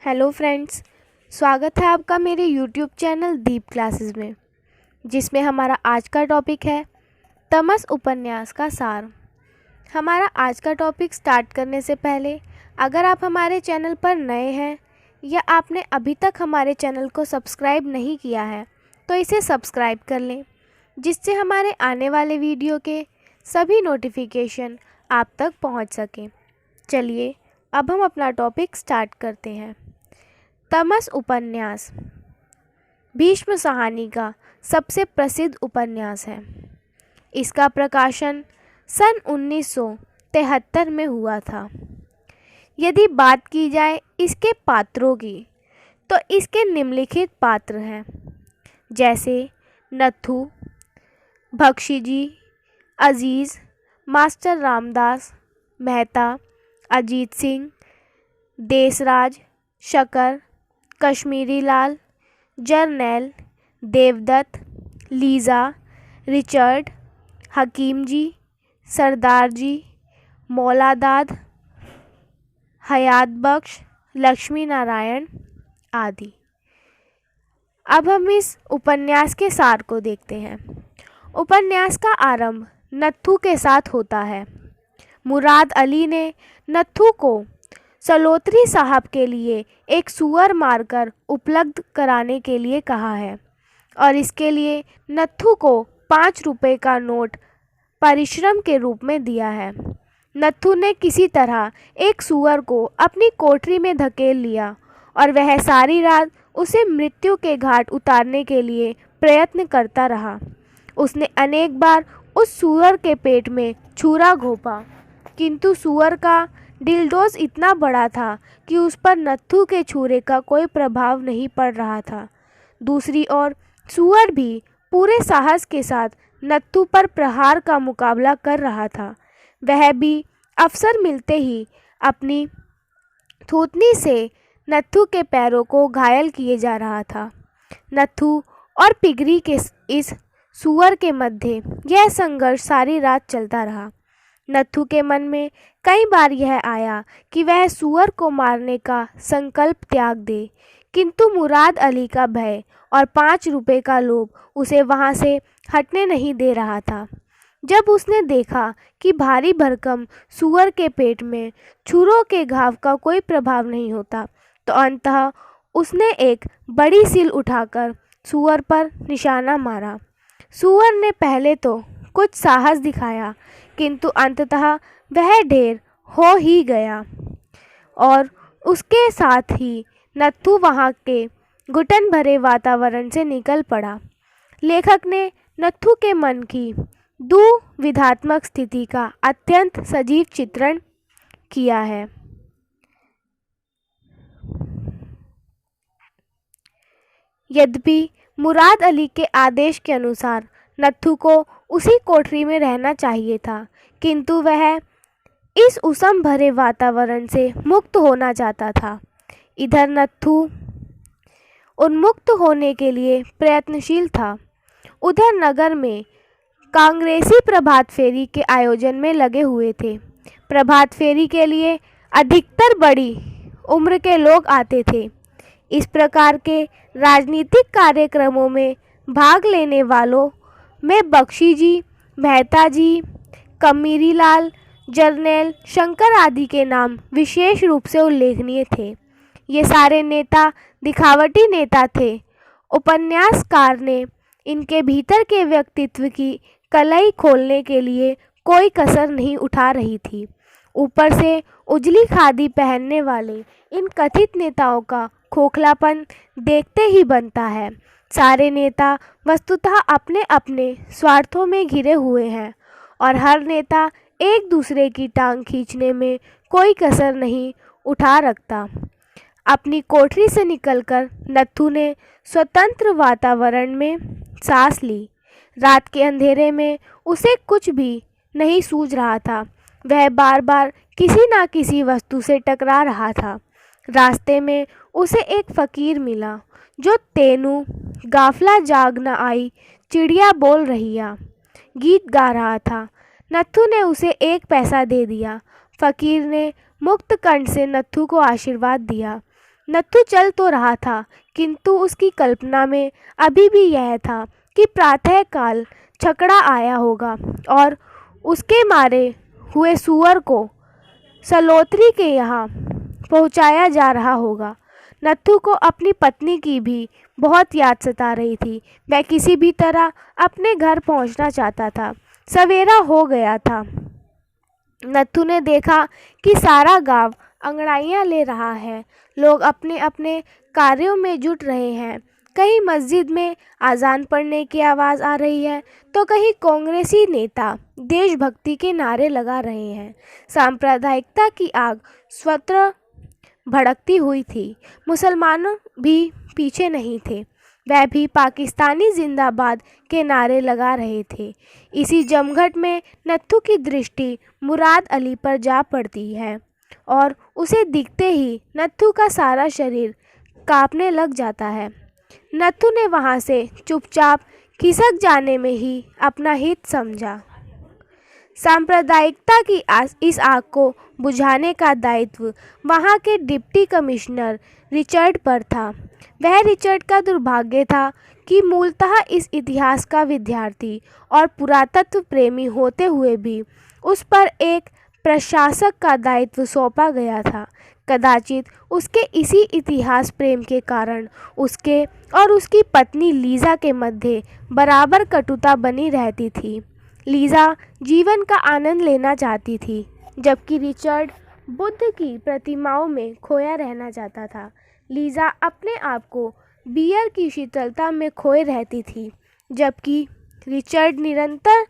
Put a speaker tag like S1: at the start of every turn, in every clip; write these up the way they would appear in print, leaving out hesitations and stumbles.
S1: Hello friends, स्वागत है आपका मेरे यूट्यूब चैनल दीप क्लासेस में, जिसमें हमारा आज का टॉपिक है तमस उपन्यास का सार। हमारा आज का टॉपिक स्टार्ट करने से पहले अगर आप हमारे चैनल पर नए हैं या आपने अभी तक हमारे चैनल को सब्सक्राइब नहीं किया है तो इसे सब्सक्राइब कर लें, जिससे हमारे आने वाले वीडियो के सभी नोटिफिकेशन आप तक पहुंच सकें। चलिए अब हम अपना टॉपिक स्टार्ट करते हैं। तमस उपन्यास भीष्म साहनी का सबसे प्रसिद्ध उपन्यास है। इसका प्रकाशन सन 1973 में हुआ था। यदि बात की जाए इसके पात्रों की तो इसके निम्नलिखित पात्र हैं, जैसे नथु, बख्शी, अजीज़, मास्टर रामदास, मेहता, अजीत सिंह, देसराज, शकर, कश्मीरी लाल, जर्नैल, देवदत्त, लीज़ा, रिचर्ड, हकीम जी, सरदार जी, मौलादाद, हयात बख्श, लक्ष्मी नारायण आदि। अब हम इस उपन्यास के सार को देखते हैं। उपन्यास का आरंभ नत्थू के साथ होता है। मुराद अली ने नत्थू को सलोत्री साहब के लिए एक सूअर मारकर उपलब्ध कराने के लिए कहा है और इसके लिए नत्थू को 5 रुपए का नोट परिश्रम के रूप में दिया है। नत्थू ने किसी तरह एक सूअर को अपनी कोठरी में धकेल लिया और वह सारी रात उसे मृत्यु के घाट उतारने के लिए प्रयत्न करता रहा। उसने अनेक बार उस सूअर के पेट में छुरा घोंपा, किंतु सूअर का डिलडोज इतना बड़ा था कि उस पर नत्थू के छुरे का कोई प्रभाव नहीं पड़ रहा था। दूसरी ओर सूअर भी पूरे साहस के साथ नत्थू पर प्रहार का मुकाबला कर रहा था। वह भी अवसर मिलते ही अपनी थूथनी से नत्थू के पैरों को घायल किए जा रहा था। नत्थू और पिगरी के इस सूअर के मध्य यह संघर्ष सारी रात चलता रहा। नत्थू के मन में कई बार यह आया कि वह सूअर को मारने का संकल्प त्याग दे, किंतु मुराद अली का भय और 5 रुपए का लोभ उसे वहां से हटने नहीं दे रहा था। जब उसने देखा कि भारी भरकम सूअर के पेट में छुरों के घाव का कोई प्रभाव नहीं होता, तो अंततः उसने एक बड़ी सील उठाकर सूअर पर निशाना मारा। सूअर ने पहले तो कुछ साहस दिखाया, किंतु अंततः वह ढेर हो ही गया और उसके साथ ही नत्थू वहाँ के घुटन भरे वातावरण से निकल पड़ा। लेखक ने नत्थू के मन की दुविधात्मक स्थिति का अत्यंत सजीव चित्रण किया है। यद्यपि मुराद अली के आदेश के अनुसार नत्थू को उसी कोठरी में रहना चाहिए था, किंतु वह इस उषम भरे वातावरण से मुक्त होना चाहता था। इधर नत्थू उन्मुक्त होने के लिए प्रयत्नशील था। उधर नगर में कांग्रेसी प्रभात फेरी के आयोजन में लगे हुए थे। प्रभात फेरी के लिए अधिकतर बड़ी उम्र के लोग आते थे। इस प्रकार के राजनीतिक कार्यक्रमों में भाग लेने वालों में बख्शी जी, मेहता जी, कमीरी लाल, जर्नैल, शंकर आदि के नाम विशेष रूप से उल्लेखनीय थे। ये सारे नेता दिखावटी नेता थे। उपन्यासकार ने इनके भीतर के व्यक्तित्व की कलई खोलने के लिए कोई कसर नहीं उठा रही थी। ऊपर से उजली खादी पहनने वाले इन कथित नेताओं का खोखलापन देखते ही बनता है। सारे नेता वस्तुतः अपने अपने स्वार्थों में घिरे हुए हैं और हर नेता एक दूसरे की टांग खींचने में कोई कसर नहीं उठा रखता। अपनी कोठरी से निकलकर नत्थू ने स्वतंत्र वातावरण में सांस ली। रात के अंधेरे में उसे कुछ भी नहीं सूझ रहा था। वह बार बार किसी न किसी वस्तु से टकरा रहा था। रास्ते में उसे एक फकीर मिला जो तेनू गाफला जाग न आई चिड़िया बोल रहिया गीत गा रहा था। नत्थू ने उसे 1 पैसा दे दिया। फकीर ने मुक्त कंठ से नत्थू को आशीर्वाद दिया। नत्थू चल तो रहा था, किंतु उसकी कल्पना में अभी भी यह था कि प्रातःकाल छकड़ा आया होगा और उसके मारे हुए सूअर को सलोत्री के यहाँ पहुँचाया जा रहा होगा। नत्थू को अपनी पत्नी की भी बहुत याद सता रही थी। वह किसी भी तरह अपने घर पहुँचना चाहता था। सवेरा हो गया था। नत्थू ने देखा कि सारा गांव अंगड़ाइयाँ ले रहा है। लोग अपने अपने कार्यों में जुट रहे हैं। कहीं मस्जिद में अजान पढ़ने की आवाज़ आ रही है तो कहीं कांग्रेसी नेता देशभक्ति के नारे लगा रहे हैं। सांप्रदायिकता की आग स्वतः भड़कती हुई थी। मुसलमानों भी पीछे नहीं थे। वह भी पाकिस्तानी जिंदाबाद के नारे लगा रहे थे। इसी जमघट में नत्थू की दृष्टि मुराद अली पर जा पड़ती है और उसे दिखते ही नत्थू का सारा शरीर कांपने लग जाता है। नत्थू ने वहां से चुपचाप खिसक जाने में ही अपना हित समझा। सांप्रदायिकता की इस आग को बुझाने का दायित्व वहां के डिप्टी कमिश्नर रिचर्ड पर था। वह रिचर्ड का दुर्भाग्य था कि मूलतः इस इतिहास का विद्यार्थी और पुरातत्व प्रेमी होते हुए भी उस पर एक प्रशासक का दायित्व सौंपा गया था। कदाचित उसके इसी इतिहास प्रेम के कारण उसके और उसकी पत्नी लीज़ा के मध्य बराबर कटुता बनी रहती थी। लीज़ा जीवन का आनंद लेना चाहती थी, जबकि रिचर्ड बुद्ध की प्रतिमाओं में खोया रहना चाहता था। लीज़ा अपने आप को बियर की शीतलता में खोए रहती थी, जबकि रिचर्ड निरंतर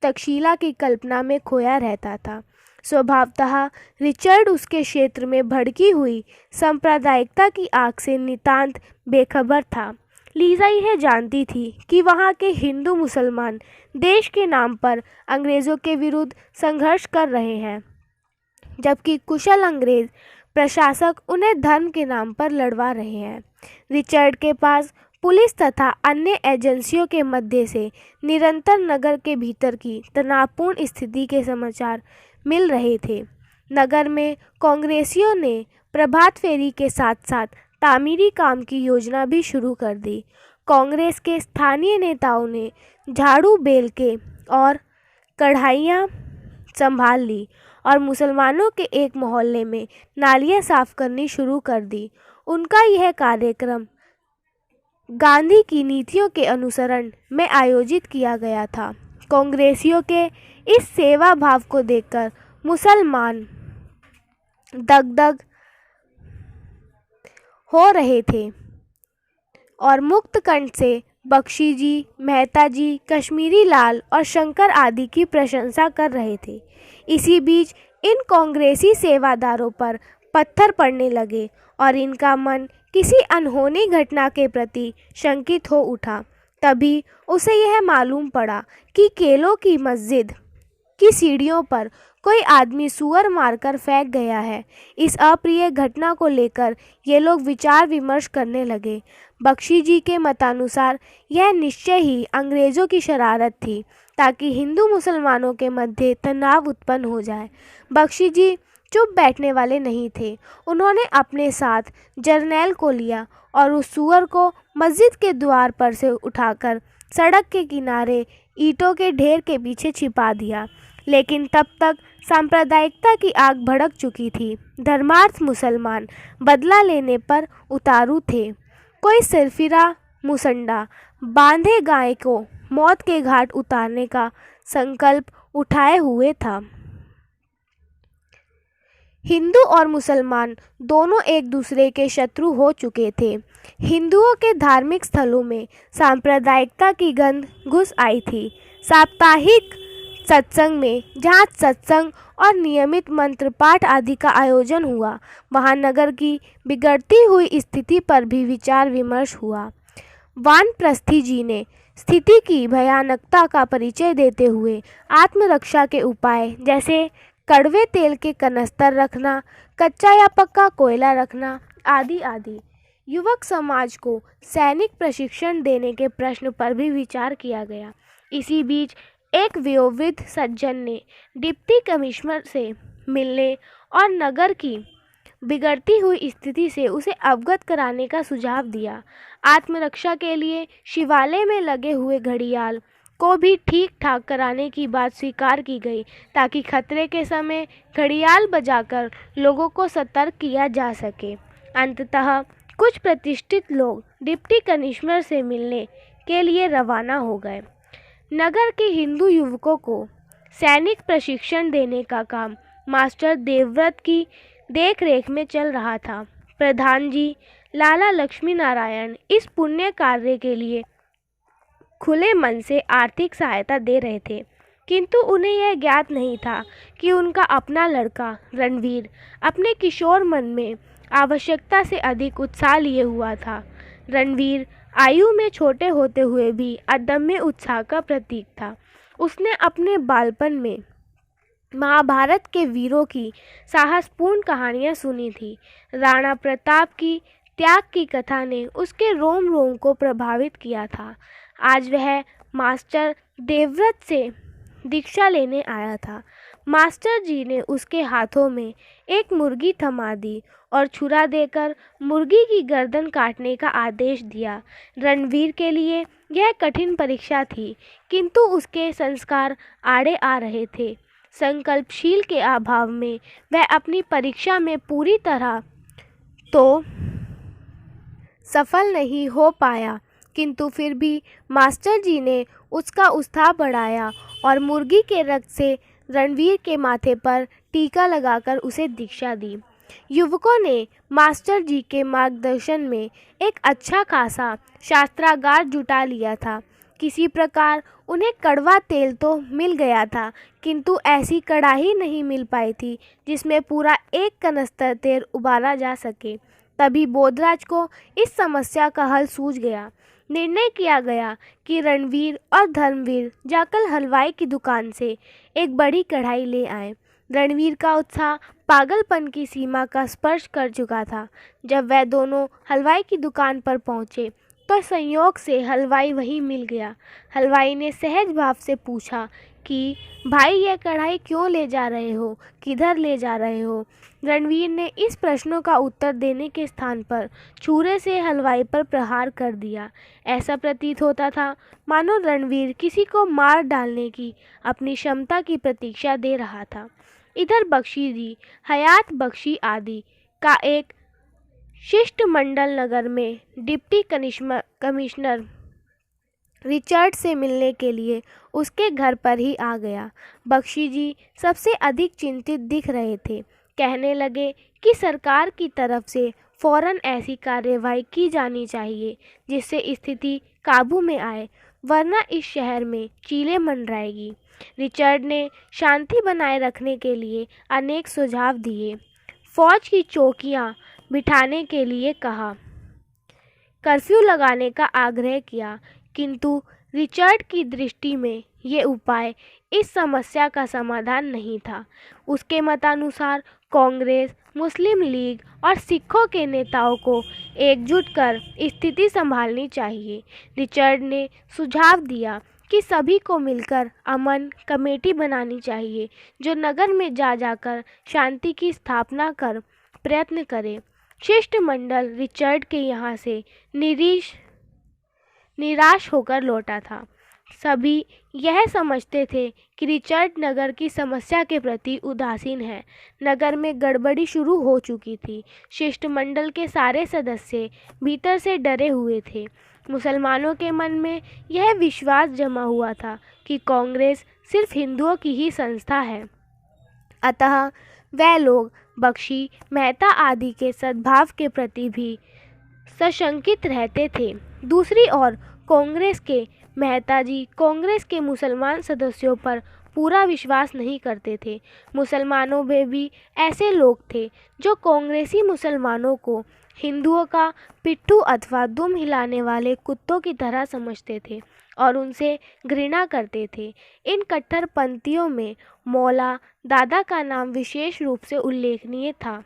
S1: तक्षशिला की कल्पना में खोया रहता था। स्वभावतः रिचर्ड उसके क्षेत्र में भड़की हुई सांप्रदायिकता की आग से नितांत बेखबर था। लीज़ा यह जानती थी कि वहाँ के हिंदू मुसलमान देश के नाम पर अंग्रेज़ों के विरुद्ध संघर्ष कर रहे हैं, जबकि कुशल अंग्रेज़ प्रशासक उन्हें धर्म के नाम पर लड़वा रहे हैं। रिचर्ड के पास पुलिस तथा अन्य एजेंसियों के मध्य से निरंतर नगर के भीतर की तनावपूर्ण स्थिति के समाचार मिल रहे थे। नगर में कांग्रेसियों ने प्रभात फेरी के साथ साथ तामीरी काम की योजना भी शुरू कर दी। कांग्रेस के स्थानीय नेताओं ने झाड़ू बेल के और कढ़ाइयाँ संभाल ली और मुसलमानों के एक मोहल्ले में नालियाँ साफ करनी शुरू कर दी। उनका यह कार्यक्रम गांधी की नीतियों के अनुसरण में आयोजित किया गया था। कांग्रेसियों के इस सेवा भाव को देखकर मुसलमान दगदग हो रहे थे और मुक्त कंठ से बख्शी जी, मेहता जी, कश्मीरी लाल और शंकर आदि की प्रशंसा कर रहे थे। इसी बीच इन कांग्रेसी सेवादारों पर पत्थर पड़ने लगे और इनका मन किसी अनहोनी घटना के प्रति शंकित हो उठा। तभी उसे यह मालूम पड़ा कि केलों की मस्जिद की सीढ़ियों पर कोई आदमी सूअर मारकर फेंक गया है। इस अप्रिय घटना को लेकर ये लोग विचार विमर्श करने लगे। बख्शी जी के मतानुसार यह निश्चय ही अंग्रेज़ों की शरारत थी ताकि हिंदू मुसलमानों के मध्य तनाव उत्पन्न हो जाए। बख्शी जी चुप बैठने वाले नहीं थे। उन्होंने अपने साथ जर्नैल को लिया और उस सूअर को मस्जिद के द्वार पर से उठाकर सड़क के किनारे ईंटों के ढेर के पीछे छिपा दिया। लेकिन तब तक सांप्रदायिकता की आग भड़क चुकी थी। धर्मार्थ मुसलमान बदला लेने पर उतारू थे। कोई सिरफिरा मुसंडा बांधे गाय को मौत के घाट उतारने का संकल्प उठाए हुए था। हिंदू और मुसलमान दोनों एक दूसरे के शत्रु हो चुके थे। हिंदुओं के धार्मिक स्थलों में सांप्रदायिकता की गंध घुस आई थी। साप्ताहिक सत्संग में जहाँ सत्संग और नियमित मंत्र पाठ आदि का आयोजन हुआ, वहाँ नगर की बिगड़ती हुई स्थिति पर भी विचार विमर्श हुआ। वानप्रस्थी जी ने स्थिति की भयानकता का परिचय देते हुए आत्मरक्षा के उपाय जैसे कड़वे तेल के कनस्तर रखना, कच्चा या पक्का कोयला रखना आदि आदि युवक समाज को सैनिक प्रशिक्षण देने के प्रश्न पर भी विचार किया गया। इसी बीच एक वयोवृद्ध सज्जन ने डिप्टी कमिश्नर से मिलने और नगर की बिगड़ती हुई स्थिति से उसे अवगत कराने का सुझाव दिया। आत्मरक्षा के लिए शिवालय में लगे हुए घड़ियाल को भी ठीक ठाक कराने की बात स्वीकार की गई, ताकि खतरे के समय घड़ियाल बजाकर लोगों को सतर्क किया जा सके। अंततः कुछ प्रतिष्ठित लोग डिप्टी कमिश्नर से मिलने के लिए रवाना हो गए। नगर के हिंदू युवकों को सैनिक प्रशिक्षण देने का काम मास्टर देवव्रत की देखरेख में चल रहा था। प्रधान जी लाला लक्ष्मी नारायण इस पुण्य कार्य के लिए खुले मन से आर्थिक सहायता दे रहे थे, किंतु उन्हें यह ज्ञात नहीं था कि उनका अपना लड़का रणवीर अपने किशोर मन में आवश्यकता से अधिक उत्साह लिए हुआ था। रणवीर आयु में छोटे होते हुए भी अदम्य उत्साह का प्रतीक था। उसने अपने बालपन में महाभारत के वीरों की साहसपूर्ण कहानियाँ सुनी थी। राणा प्रताप की त्याग की कथा ने उसके रोम रोम को प्रभावित किया था। आज वह मास्टर देवव्रत से दीक्षा लेने आया था। मास्टर जी ने उसके हाथों में एक मुर्गी थमा दी और छुरा देकर मुर्गी की गर्दन काटने का आदेश दिया। रणवीर के लिए यह कठिन परीक्षा थी, किंतु उसके संस्कार आड़े आ रहे थे। संकल्पशील के अभाव में वह अपनी परीक्षा में पूरी तरह तो सफल नहीं हो पाया, किंतु फिर भी मास्टर जी ने उसका उत्साह बढ़ाया और मुर्गी के रक्त से रणवीर के माथे पर टीका लगाकर उसे दीक्षा दी। युवकों ने मास्टर जी के मार्गदर्शन में एक अच्छा खासा शास्त्रागार जुटा लिया था। किसी प्रकार उन्हें कड़वा तेल तो मिल गया था, किंतु ऐसी कड़ाही नहीं मिल पाई थी जिसमें पूरा एक कनस्तर तेल उबाला जा सके। तभी बोधराज को इस समस्या का हल सूझ गया। निर्णय किया गया कि रणवीर और धर्मवीर जाकर हलवाई की दुकान से एक बड़ी कढ़ाई ले आए। रणवीर का उत्साह पागलपन की सीमा का स्पर्श कर चुका था। जब वह दोनों हलवाई की दुकान पर पहुंचे तो संयोग से हलवाई वहीं मिल गया। हलवाई ने सहज भाव से पूछा कि भाई, यह कढ़ाई क्यों ले जा रहे हो, किधर ले जा रहे हो? रणवीर ने इस प्रश्नों का उत्तर देने के स्थान पर छुरे से हलवाई पर प्रहार कर दिया। ऐसा प्रतीत होता था मानो रणवीर किसी को मार डालने की अपनी क्षमता की प्रतीक्षा दे रहा था। इधर बख्शी जी, हयात बख्शी आदि का एक शिष्टमंडल नगर में डिप्टी कमिश्नर रिचर्ड से मिलने के लिए उसके घर पर ही आ गया। बख्शी जी सबसे अधिक चिंतित दिख रहे थे। कहने लगे कि सरकार की तरफ से फौरन ऐसी कार्यवाही की जानी चाहिए जिससे स्थिति काबू में आए, वरना इस शहर में चीलें मंडराएगी। रिचर्ड ने शांति बनाए रखने के लिए अनेक सुझाव दिए। फौज की चौकियां बिठाने के लिए कहा, कर्फ्यू लगाने का आग्रह किया, किंतु रिचर्ड की दृष्टि में ये उपाय इस समस्या का समाधान नहीं था। उसके मतानुसार कांग्रेस, मुस्लिम लीग और सिखों के नेताओं को एकजुट कर स्थिति संभालनी चाहिए। रिचर्ड ने सुझाव दिया कि सभी को मिलकर अमन कमेटी बनानी चाहिए, जो नगर में जाकर शांति की स्थापना कर प्रयत्न करे। शिष्टमंडल रिचर्ड के यहाँ से निराश होकर लौटा था। सभी यह समझते थे कि रिचर्ड नगर की समस्या के प्रति उदासीन है। नगर में गड़बड़ी शुरू हो चुकी थी। शिष्टमंडल के सारे सदस्य भीतर से डरे हुए थे। मुसलमानों के मन में यह विश्वास जमा हुआ था कि कांग्रेस सिर्फ हिंदुओं की ही संस्था है, अतः वह लोग बख्शी, मेहता आदि के सद्भाव के प्रति भी सशंकित रहते थे। दूसरी ओर कांग्रेस के मेहता जी कांग्रेस के मुसलमान सदस्यों पर पूरा विश्वास नहीं करते थे। मुसलमानों में भी ऐसे लोग थे जो कांग्रेसी मुसलमानों को हिंदुओं का पिट्ठू अथवा दुम हिलाने वाले कुत्तों की तरह समझते थे और उनसे घृणा करते थे। इन कट्टरपंथियों में मौला दादा का नाम विशेष रूप से उल्लेखनीय था।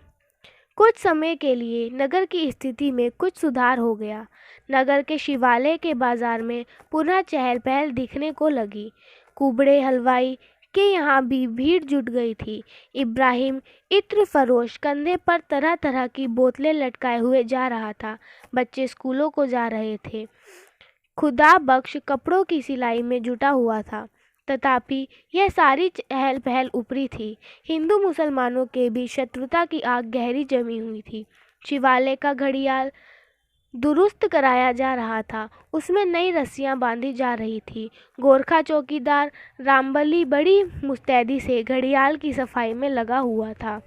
S1: कुछ समय के लिए नगर की स्थिति में कुछ सुधार हो गया। नगर के शिवालय के बाजार में पुनः चहल पहल दिखने को लगी। कुबड़े हलवाई कि यहाँ भी भीड़ जुट गई थी। इब्राहिम इत्र फरोश कंधे पर तरह तरह की बोतलें लटकाए हुए जा रहा था। बच्चे स्कूलों को जा रहे थे। खुदा बख्श कपड़ों की सिलाई में जुटा हुआ था। तथापि यह सारी चहल पहल ऊपरी थी। हिंदू मुसलमानों के बीच शत्रुता की आग गहरी जमी हुई थी। शिवालय का घड़ियाल दुरुस्त कराया जा रहा था। उसमें नई रस्सियां बांधी जा रही थी। गोरखा चौकीदार रामबली बड़ी मुस्तैदी से घड़ियाल की सफाई में लगा हुआ था।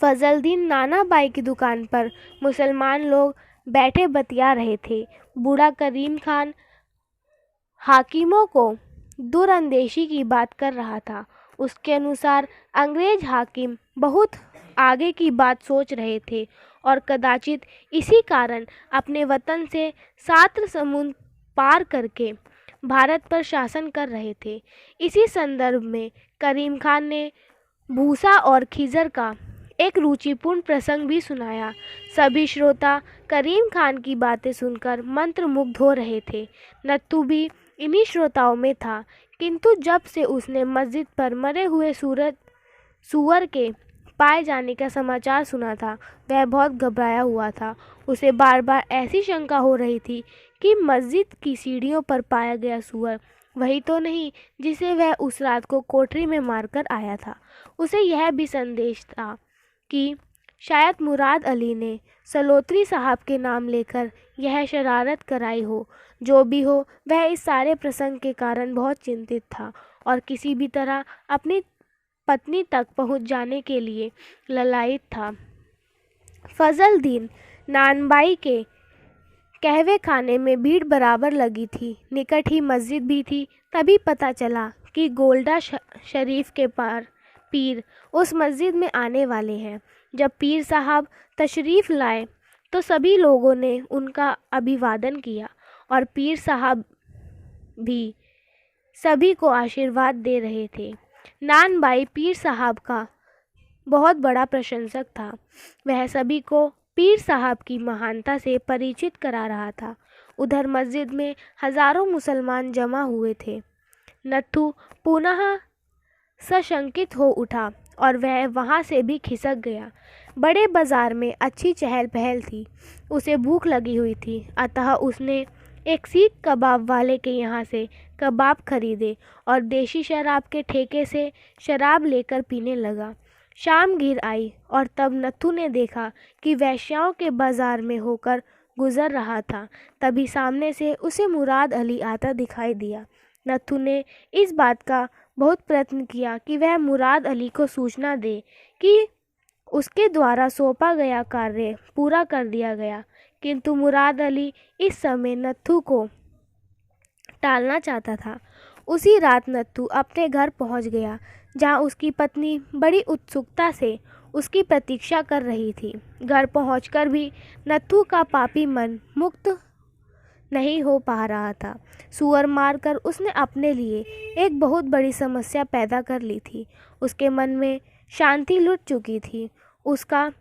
S1: फजलदीन नाना बाई की दुकान पर मुसलमान लोग बैठे बतिया रहे थे। बूढ़ा करीम खान हाकिमों को दूरअंदेशी की बात कर रहा था। उसके अनुसार अंग्रेज हाकिम बहुत आगे की बात सोच रहे थे और कदाचित इसी कारण अपने वतन से 7 समुद्र पार करके भारत पर शासन कर रहे थे। इसी संदर्भ में करीम खान ने भूसा और खिजर का एक रुचिपूर्ण प्रसंग भी सुनाया। सभी श्रोता करीम खान की बातें सुनकर मंत्रमुग्ध हो रहे थे। नत्थू भी इन्हीं श्रोताओं में था, किंतु जब से उसने मस्जिद पर मरे हुए सूअर के पाए जाने का समाचार सुना था, वह बहुत घबराया हुआ था। उसे बार बार ऐसी शंका हो रही थी कि मस्जिद की सीढ़ियों पर पाया गया सूअर वही तो नहीं जिसे वह उस रात को कोठरी में मारकर आया था। उसे यह भी संदेश था कि शायद मुराद अली ने सलोत्री साहब के नाम लेकर यह शरारत कराई हो। जो भी हो, वह इस सारे प्रसंग के कारण बहुत चिंतित था और किसी भी तरह अपनी पत्नी तक पहुंच जाने के लिए ललायित था। फजलदीन नानबाई के कहवे खाने में भीड़ बराबर लगी थी। निकट ही मस्जिद भी थी। तभी पता चला कि गोल्डा शरीफ के पीर उस मस्जिद में आने वाले हैं। जब पीर साहब तशरीफ़ लाए तो सभी लोगों ने उनका अभिवादन किया और पीर साहब भी सभी को आशीर्वाद दे रहे थे। नानबाई पीर साहब का बहुत बड़ा प्रशंसक था। वह सभी को पीर साहब की महानता से परिचित करा रहा था। उधर मस्जिद में हजारों मुसलमान जमा हुए थे। नत्थू पुनः सशंकित हो उठा और वह वहाँ से भी खिसक गया। बड़े बाजार में अच्छी चहल पहल थी। उसे भूख लगी हुई थी, अतः उसने एक सीख कबाब वाले के यहाँ से कबाब खरीदे और देशी शराब के ठेके से शराब लेकर पीने लगा। शाम घिर आई और तब नत्थू ने देखा कि वैश्याओं के बाजार में होकर गुजर रहा था। तभी सामने से उसे मुराद अली आता दिखाई दिया। नत्थू ने इस बात का बहुत प्रयत्न किया कि वह मुराद अली को सूचना दे कि उसके द्वारा सौंपा गया कार्य पूरा कर दिया गया, किंतु मुराद अली इस समय नत्थू को टालना चाहता था। उसी रात नत्थू अपने घर पहुंच गया, जहां उसकी पत्नी बड़ी उत्सुकता से उसकी प्रतीक्षा कर रही थी। घर पहुंचकर भी नत्थू का पापी मन मुक्त नहीं हो पा रहा था। सूअर मारकर उसने अपने लिए एक बहुत बड़ी समस्या पैदा कर ली थी। उसके मन में शांति लुट चुकी थी। उसका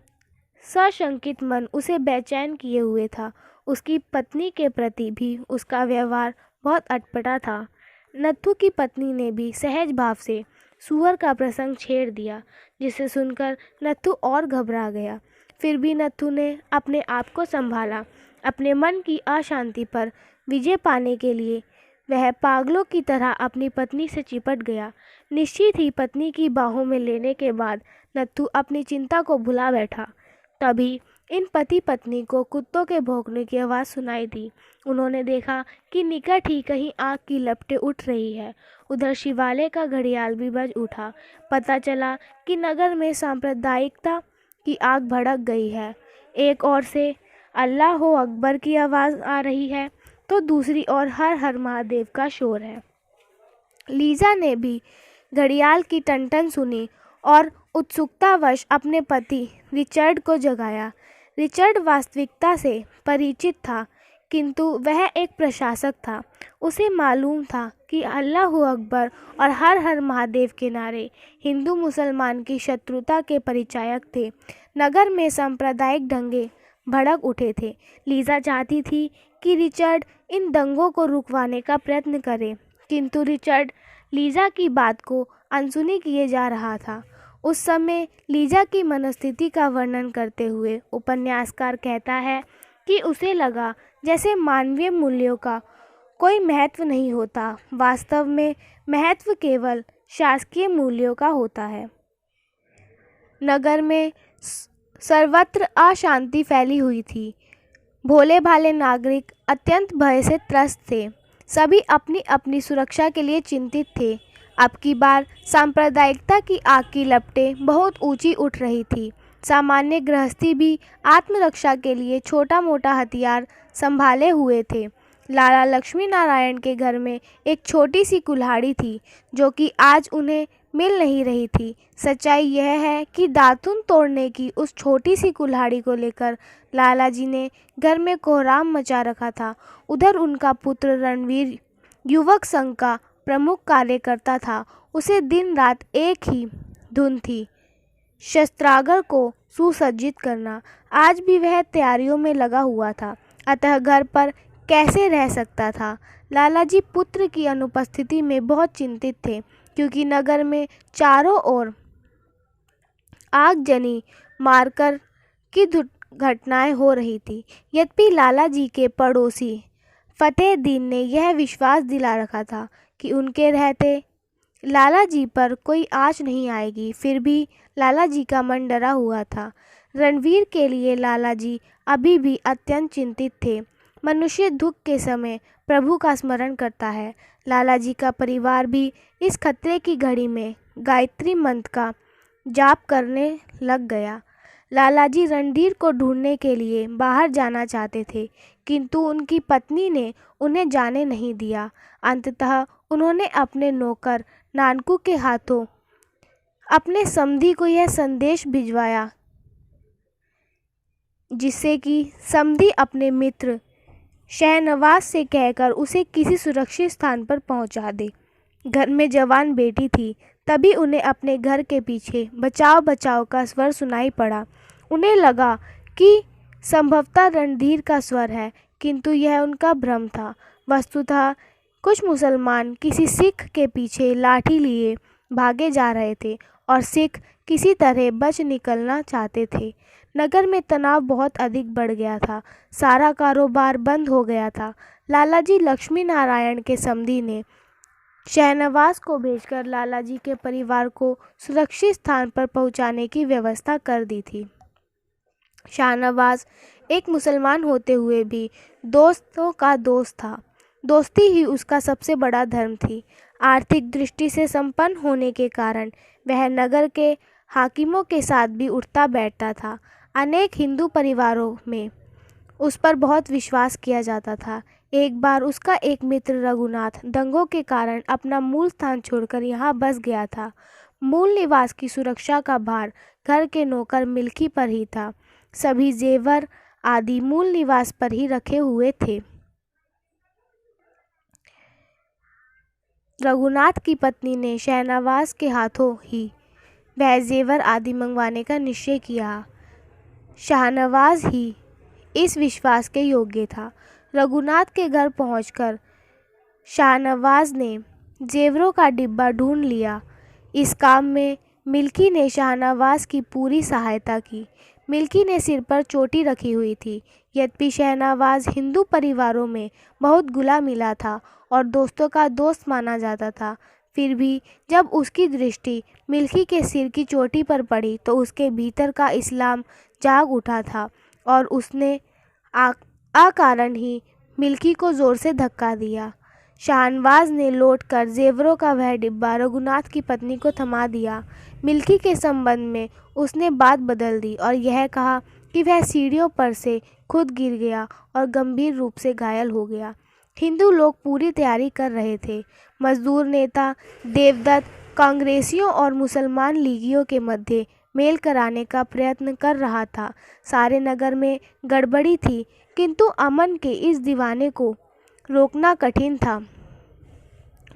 S1: सशंकित मन उसे बेचैन किए हुए था। उसकी पत्नी के प्रति भी उसका व्यवहार बहुत अटपटा था। नत्थू की पत्नी ने भी सहज भाव से सूअर का प्रसंग छेड़ दिया, जिसे सुनकर नत्थू और घबरा गया। फिर भी नत्थू ने अपने आप को संभाला। अपने मन की अशांति पर विजय पाने के लिए वह पागलों की तरह अपनी पत्नी से चिपट गया। निश्चित ही पत्नी की बाहों में लेने के बाद नत्थू अपनी चिंता को भुला बैठा। तभी इन पति पत्नी को कुत्तों के भौंकने की आवाज़ सुनाई दी। उन्होंने देखा कि निकट ही कहीं आग की लपटें उठ रही है। उधर शिवालय का घड़ियाल भी बज उठा। पता चला कि नगर में सांप्रदायिकता की आग भड़क गई है। एक ओर से अल्लाह हो अकबर की आवाज़ आ रही है तो दूसरी ओर हर हर महादेव का शोर है। लीजा ने भी घड़ियाल की टनटन सुनी और उत्सुकतावश अपने पति रिचर्ड को जगाया। रिचर्ड वास्तविकता से परिचित था, किंतु वह एक प्रशासक था। उसे मालूम था कि अल्लाह अकबर और हर हर महादेव के नारे हिंदू मुसलमान की शत्रुता के परिचायक थे। नगर में सांप्रदायिक दंगे भड़क उठे थे। लीजा चाहती थी कि रिचर्ड इन दंगों को रुकवाने का प्रयत्न करे, किंतु रिचर्ड लीजा की बात को अनसुनी किए जा रहा था। उस समय लीजा की मनोस्थिति का वर्णन करते हुए उपन्यासकार कहता है कि उसे लगा जैसे मानवीय मूल्यों का कोई महत्व नहीं होता। वास्तव में महत्व केवल शासकीय मूल्यों का होता है। नगर में सर्वत्र अशांति फैली हुई थी। भोले भाले नागरिक अत्यंत भय से त्रस्त थे। सभी अपनी अपनी सुरक्षा के लिए चिंतित थे। अब की बार सांप्रदायिकता की आग की लपटें बहुत ऊंची उठ रही थी। सामान्य गृहस्थी भी आत्मरक्षा के लिए छोटा मोटा हथियार संभाले हुए थे। लाला लक्ष्मी नारायण के घर में एक छोटी सी कुल्हाड़ी थी जो कि आज उन्हें मिल नहीं रही थी। सच्चाई यह है कि दातुन तोड़ने की उस छोटी सी कुल्हाड़ी को लेकर लाला जी ने घर में कोहराम मचा रखा था। उधर उनका पुत्र रणवीर युवक संघ का प्रमुख कार्यकर्ता था। उसे दिन रात एक ही धुन थी, शस्त्रागार को सुसज्जित करना। आज भी वह तैयारियों में लगा हुआ था, अतः घर पर कैसे रह सकता था। लालाजी पुत्र की अनुपस्थिति में बहुत चिंतित थे, क्योंकि नगर में चारों ओर आगजनी मारकर की घटनाएं हो रही थी। यद्यपि लालाजी के पड़ोसी फतेहदीन ने यह विश्वास दिला रखा था कि उनके रहते लालाजी पर कोई आँच नहीं आएगी, फिर भी लालाजी का मन डरा हुआ था। रणवीर के लिए लालाजी अभी भी अत्यंत चिंतित थे। मनुष्य दुख के समय प्रभु का स्मरण करता है। लालाजी का परिवार भी इस खतरे की घड़ी में गायत्री मंत्र का जाप करने लग गया। लालाजी रणधीर को ढूंढने के लिए बाहर जाना चाहते थे, किंतु उनकी पत्नी ने उन्हें जाने नहीं दिया। अंततः उन्होंने अपने नौकर नानकू के हाथों अपने समधी को यह संदेश भिजवाया, जिससे कि समधी अपने मित्र शहनवाज से कहकर उसे किसी सुरक्षित स्थान पर पहुंचा दे। घर में जवान बेटी थी। तभी उन्हें अपने घर के पीछे बचाओ बचाओ का स्वर सुनाई पड़ा। उन्हें लगा कि संभवतः रणधीर का स्वर है, किंतु यह उनका भ्रम था। वस्तुतः कुछ मुसलमान किसी सिख के पीछे लाठी लिए भागे जा रहे थे और सिख किसी तरह बच निकलना चाहते थे। नगर में तनाव बहुत अधिक बढ़ गया था। सारा कारोबार बंद हो गया था। लालाजी लक्ष्मी नारायण के समधी ने शहनवाज को भेजकर लालाजी के परिवार को सुरक्षित स्थान पर पहुंचाने की व्यवस्था कर दी थी। शहनवाज एक मुसलमान होते हुए भी दोस्तों का दोस्त था। दोस्ती ही उसका सबसे बड़ा धर्म थी। आर्थिक दृष्टि से संपन्न होने के कारण वह नगर के हाकिमों के साथ भी उठता बैठता था। अनेक हिंदू परिवारों में उस पर बहुत विश्वास किया जाता था। एक बार उसका एक मित्र रघुनाथ दंगों के कारण अपना मूल स्थान छोड़कर यहाँ बस गया था। मूल निवास की सुरक्षा का भार घर के नौकर मिल्की पर ही था। सभी जेवर आदि मूल निवास पर ही रखे हुए थे। रघुनाथ की पत्नी ने शहनवाज के हाथों ही वह जेवर आदि मंगवाने का निश्चय किया। शहनवाज ही इस विश्वास के योग्य था। रघुनाथ के घर पहुंचकर शहनवाज ने जेवरों का डिब्बा ढूंढ लिया। इस काम में मिल्की ने शहनवाज की पूरी सहायता की। मिल्की ने सिर पर चोटी रखी हुई थी। यद्यपि शहनवाज हिंदू परिवारों में बहुत घुला मिला था और दोस्तों का दोस्त माना जाता था, फिर भी जब उसकी दृष्टि मिल्की के सिर की चोटी पर पड़ी तो उसके भीतर का इस्लाम जाग उठा था और उसने अकारण ही मिल्की को ज़ोर से धक्का दिया। शहनवाज ने लौटकर जेवरों का वह डिब्बा रघुनाथ की पत्नी को थमा दिया। मिल्की के संबंध में उसने बात बदल दी और यह कहा कि वह सीढ़ियों पर से खुद गिर गया और गंभीर रूप से घायल हो गया। हिंदू लोग पूरी तैयारी कर रहे थे। मजदूर नेता देवदत्त कांग्रेसियों और मुसलमान लीगियों के मध्य मेल कराने का प्रयत्न कर रहा था। सारे नगर में गड़बड़ी थी, किंतु अमन के इस दीवाने को रोकना कठिन था।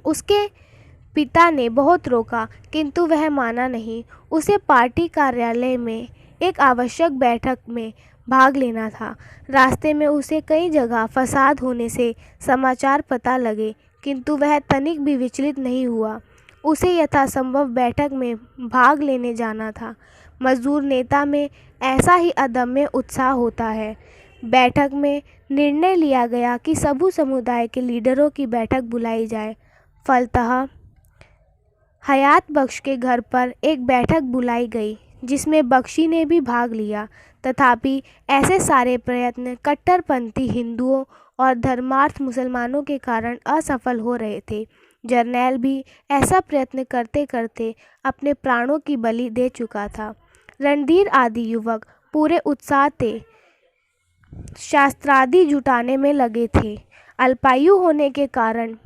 S1: उसके पिता ने बहुत रोका, किंतु वह माना नहीं। उसे पार्टी कार्यालय में एक आवश्यक बैठक में भाग लेना था। रास्ते में उसे कई जगह फसाद होने से समाचार पता लगे। किंतु वह तनिक भी विचलित नहीं हुआ। उसे यथासंभव बैठक में भाग लेने जाना था। मजदूर नेता में ऐसा ही अदम्य उत्साह होता है। बैठक में निर्णय लिया गया कि सबू समुदाय के लीडरों की बैठक बुलाई जाए। फलतः हयात बख्श के घर पर एक बैठक बुलाई गई, जिसमें बख्शी ने भी भाग लिया। तथापि ऐसे सारे प्रयत्न कट्टरपंथी हिंदुओं और धर्मार्थ मुसलमानों के कारण असफल हो रहे थे। जर्नैल भी ऐसा प्रयत्न करते करते अपने प्राणों की बलि दे चुका था। रणधीर आदि युवक पूरे उत्साह से शास्त्रादि जुटाने में लगे थे। अल्पायु होने के कारण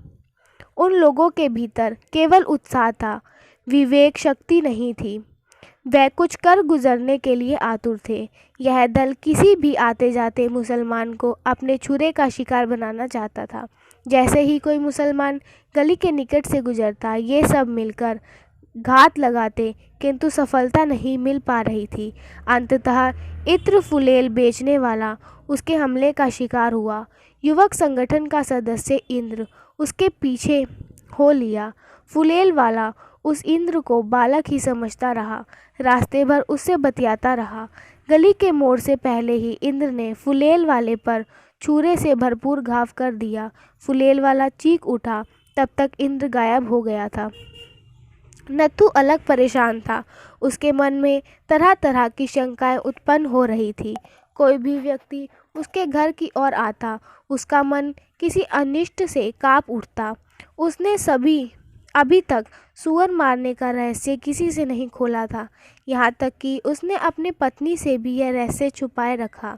S1: उन लोगों के भीतर केवल उत्साह था, विवेक शक्ति नहीं थी। वे कुछ कर गुजरने के लिए आतुर थे। यह दल किसी भी आते जाते मुसलमान को अपने छुरे का शिकार बनाना चाहता था। जैसे ही कोई मुसलमान गली के निकट से गुजरता, ये सब मिलकर घात लगाते, किंतु सफलता नहीं मिल पा रही थी। अंततः इत्र फुलेल बेचने वाला उसके हमले का शिकार हुआ। युवक संगठन का सदस्य इंद्र उसके पीछे हो लिया। फुलेल वाला उस इंद्र को बालक ही समझता रहा। रास्ते भर उससे बतियाता रहा। गली के मोड़ से पहले ही इंद्र ने फुलेल वाले पर छुरे से भरपूर घाव कर दिया। फुलेल वाला चीख उठा। तब तक इंद्र गायब हो गया था। नत्थू अलग परेशान था। उसके मन में तरह तरह की शंकाएं उत्पन्न हो रही थी। कोई भी व्यक्ति उसके घर की ओर आता, उसका मन किसी अनिष्ट से कांप उठता। उसने अभी तक सुअर मारने का रहस्य किसी से नहीं खोला था। यहाँ तक कि उसने अपनी पत्नी से भी यह रहस्य छुपाए रखा।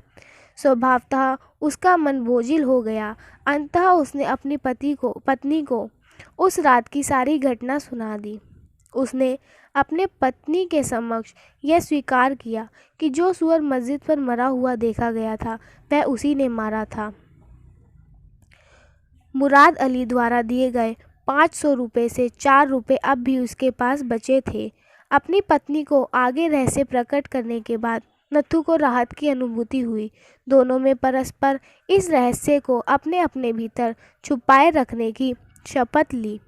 S1: स्वभावतः उसका मन बोझिल हो गया। अंततः उसने अपनी पत्नी को उस रात की सारी घटना सुना दी। उसने अपने पत्नी के समक्ष यह स्वीकार किया कि जो सुअर मस्जिद पर मरा हुआ देखा गया था, वह उसी ने मारा था। मुराद अली द्वारा दिए गए 500 रुपये से 4 रुपये अब भी उसके पास बचे थे। अपनी पत्नी को आगे रहस्य प्रकट करने के बाद नत्थू को राहत की अनुभूति हुई। दोनों में परस्पर इस रहस्य को अपने अपने भीतर छुपाए रखने की शपथ ली।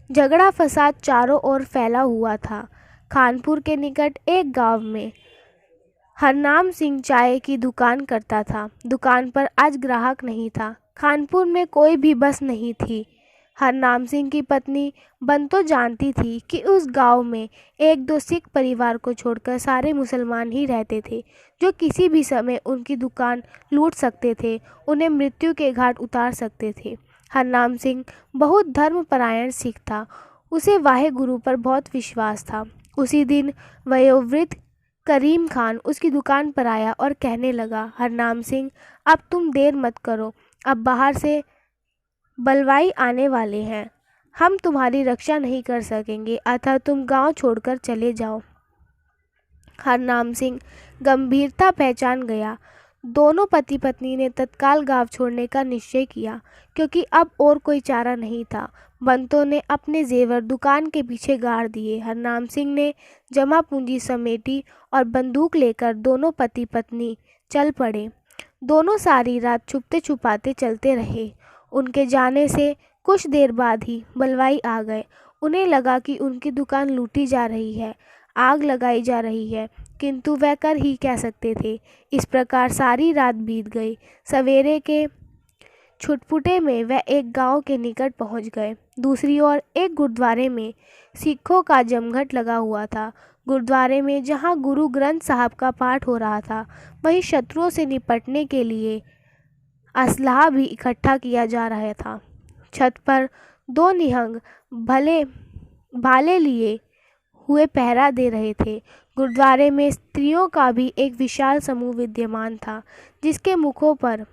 S1: झगड़ा फसाद चारों ओर फैला हुआ था। खानपुर के निकट एक गांव में हरनाम सिंह चाय की दुकान करता था। दुकान पर आज ग्राहक नहीं था। खानपुर में कोई भी बस नहीं थी। हरनाम सिंह की पत्नी बंतो जानती थी कि उस गांव में एक दो सिख परिवार को छोड़कर सारे मुसलमान ही रहते थे, जो किसी भी समय उनकी दुकान लूट सकते थे, उन्हें मृत्यु के घाट उतार सकते थे। हरनाम सिंह बहुत धर्मपरायण सिख था। उसे वाहे गुरु पर बहुत विश्वास था। उसी दिन वयोवृद्ध करीम खान उसकी दुकान पर आया और कहने लगा, हरनाम सिंह, अब तुम देर मत करो। अब बाहर से बलवाई आने वाले हैं। हम तुम्हारी रक्षा नहीं कर सकेंगे, अतः तुम गांव छोड़कर चले जाओ। हरनाम सिंह गंभीरता पहचान गया। दोनों पति पत्नी ने तत्काल गांव छोड़ने का निश्चय किया, क्योंकि अब और कोई चारा नहीं था। बंतो ने अपने जेवर दुकान के पीछे गाड़ दिए। हरनाम सिंह ने जमा पूंजी समेटी और बंदूक लेकर दोनों पति पत्नी चल पड़े। दोनों सारी रात छुपते छुपाते चलते रहे। उनके जाने से कुछ देर बाद ही बलवाई आ गए। उन्हें लगा कि उनकी दुकान लूटी जा रही है, आग लगाई जा रही है, किंतु वह कर ही क्या सकते थे। इस प्रकार सारी रात बीत गई। सवेरे के छुटपुटे में वह एक गांव के निकट पहुंच गए। दूसरी ओर एक गुरुद्वारे में सिखों का जमघट लगा हुआ था। गुरुद्वारे में जहां गुरु ग्रंथ साहब का पाठ हो रहा था, वहीं शत्रुओं से निपटने के लिए असलाह भी इकट्ठा किया जा रहा था। छत पर दो निहंग भाले लिए हुए पहरा दे रहे थे। गुरुद्वारे में स्त्रियों का भी एक विशाल समूह विद्यमान था, जिसके मुखों पर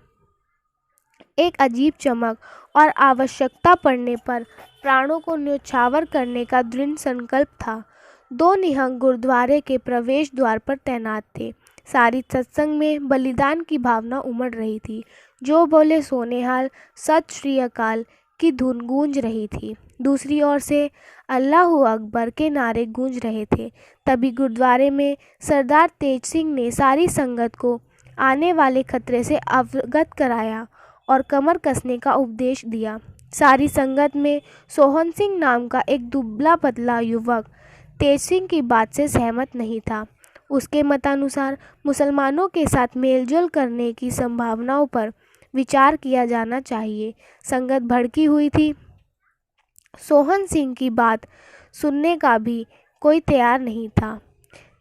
S1: एक अजीब चमक और आवश्यकता पड़ने पर प्राणों को न्योछावर करने का दृढ़ संकल्प था। दो निहंग गुरुद्वारे के प्रवेश द्वार पर तैनात थे। सारी सत्संग में बलिदान की भावना उमड़ रही थी। जो बोले सोनेहाल, सत श्री अकाल की धुन गूंज रही थी। दूसरी ओर से अल्लाहू अकबर के नारे गूंज रहे थे। तभी गुरुद्वारे में सरदार तेज सिंह ने सारी संगत को आने वाले खतरे से अवगत कराया और कमर कसने का उपदेश दिया। सारी संगत में सोहन सिंह नाम का एक दुबला पतला युवक तेज सिंह की बात से सहमत नहीं था। उसके मतानुसार मुसलमानों के साथ मेलजोल करने की संभावनाओं पर विचार किया जाना चाहिए। संगत भड़की हुई थी। सोहन सिंह की बात सुनने का भी कोई तैयार नहीं था।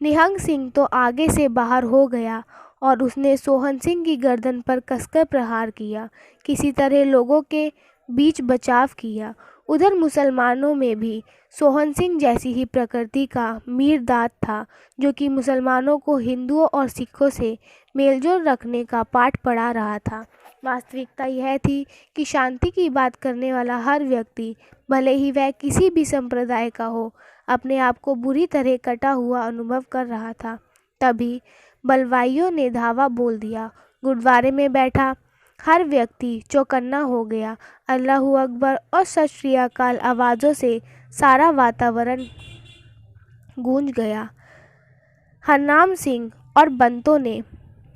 S1: निहंग सिंह तो आगे से बाहर हो गया और उसने सोहन सिंह की गर्दन पर कसकर प्रहार किया। किसी तरह लोगों के बीच बचाव किया। उधर मुसलमानों में भी सोहन सिंह जैसी ही प्रकृति का मीरदाद था, जो कि मुसलमानों को हिंदुओं और सिखों से मेलजोल रखने का पाठ पढ़ा रहा था। वास्तविकता यह थी कि शांति की बात करने वाला हर व्यक्ति, भले ही वह किसी भी संप्रदाय का हो, अपने आप को बुरी तरह कटा हुआ अनुभव कर रहा था। तभी बलवाइयों ने धावा बोल दिया। गुरुद्वारे में बैठा हर व्यक्ति चौकन्ना हो गया। अल्लाहू अकबर और सत श्री अकाल आवाज़ों से सारा वातावरण गूंज गया। हरनाम सिंह और बंतों ने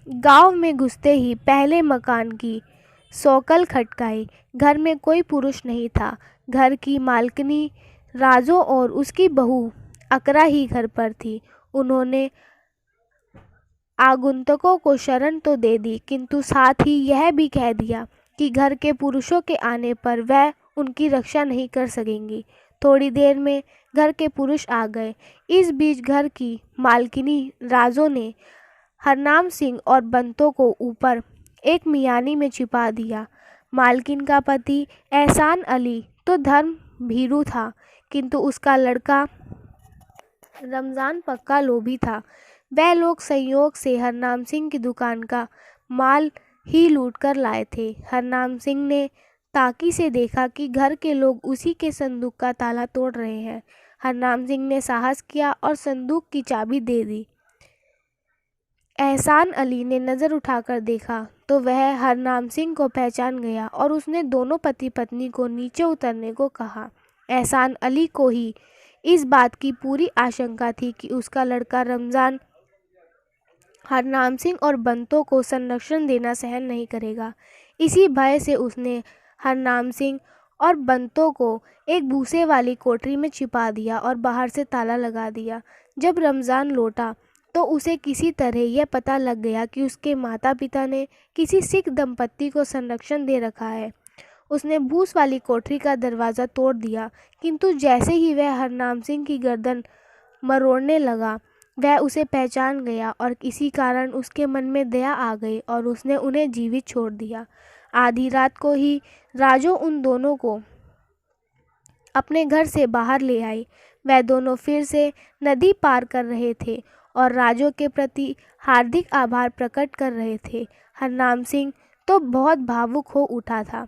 S1: गांव में घुसते ही पहले मकान की सौकल खटकाई। घर में कोई पुरुष नहीं था। घर की मालकिनी राजो और उसकी बहू अकरा ही घर पर थी। उन्होंने आगंतुकों को शरण तो दे दी, किंतु साथ ही यह भी कह दिया कि घर के पुरुषों के आने पर वह उनकी रक्षा नहीं कर सकेंगी। थोड़ी देर में घर के पुरुष आ गए। इस बीच घर की मालकिनी राजो ने हरनाम सिंह और बंतों को ऊपर एक मियानी में छिपा दिया। मालकिन का पति एहसान अली तो धर्म भीरू था, किंतु उसका लड़का रमज़ान पक्का लोभी था। वह लोग संयोग से हरनाम सिंह की दुकान का माल ही लूट कर लाए थे। हरनाम सिंह ने ताकी से देखा कि घर के लोग उसी के संदूक का ताला तोड़ रहे हैं। हरनाम सिंह ने साहस किया और संदूक की चाबी दे दी। एहसान अली ने नज़र उठाकर देखा तो वह हरनाम सिंह को पहचान गया और उसने दोनों पति पत्नी को नीचे उतरने को कहा। एहसान अली को ही इस बात की पूरी आशंका थी कि उसका लड़का रमज़ान हरनाम सिंह और बंतों को संरक्षण देना सहन नहीं करेगा। इसी भय से उसने हरनाम सिंह और बंतों को एक भूसे वाली कोठरी में छिपा दिया और बाहर से ताला लगा दिया। जब रमज़ान लौटा तो उसे किसी तरह यह पता लग गया कि उसके माता पिता ने किसी सिख दंपत्ति को संरक्षण दे रखा है। उसने भूस वाली कोठरी का दरवाज़ा तोड़ दिया, किंतु जैसे ही वह हरनाम सिंह की गर्दन मरोड़ने लगा, वह उसे पहचान गया और किसी कारण उसके मन में दया आ गई और उसने उन्हें जीवित छोड़ दिया। आधी रात को ही राजो उन दोनों को अपने घर से बाहर ले आई। वह दोनों फिर से नदी पार कर रहे थे और राजो के प्रति हार्दिक आभार प्रकट कर रहे थे। हरनाम सिंह तो बहुत भावुक हो उठा था।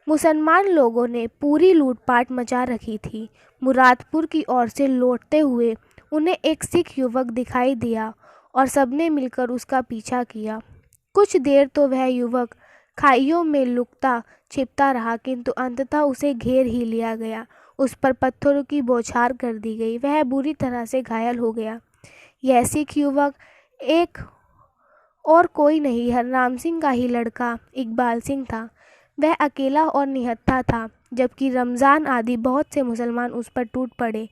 S1: मुसलमान लोगों ने पूरी लूटपाट मचा रखी थी। मुरादपुर की ओर से लौटते हुए उन्हें एक सिख युवक दिखाई दिया और सबने मिलकर उसका पीछा किया। कुछ देर तो वह युवक खाइयों में लुकता छिपता रहा, किंतु अंततः उसे घेर ही लिया गया। उस पर पत्थरों की बौछार कर दी गई। वह बुरी तरह से घायल हो गया। यह सिख युवक एक और कोई नहीं, हरनाम सिंह का ही लड़का इकबाल सिंह था। वह अकेला और निहत्था था, जबकि रमज़ान आदि बहुत से मुसलमान उस पर टूट पड़े।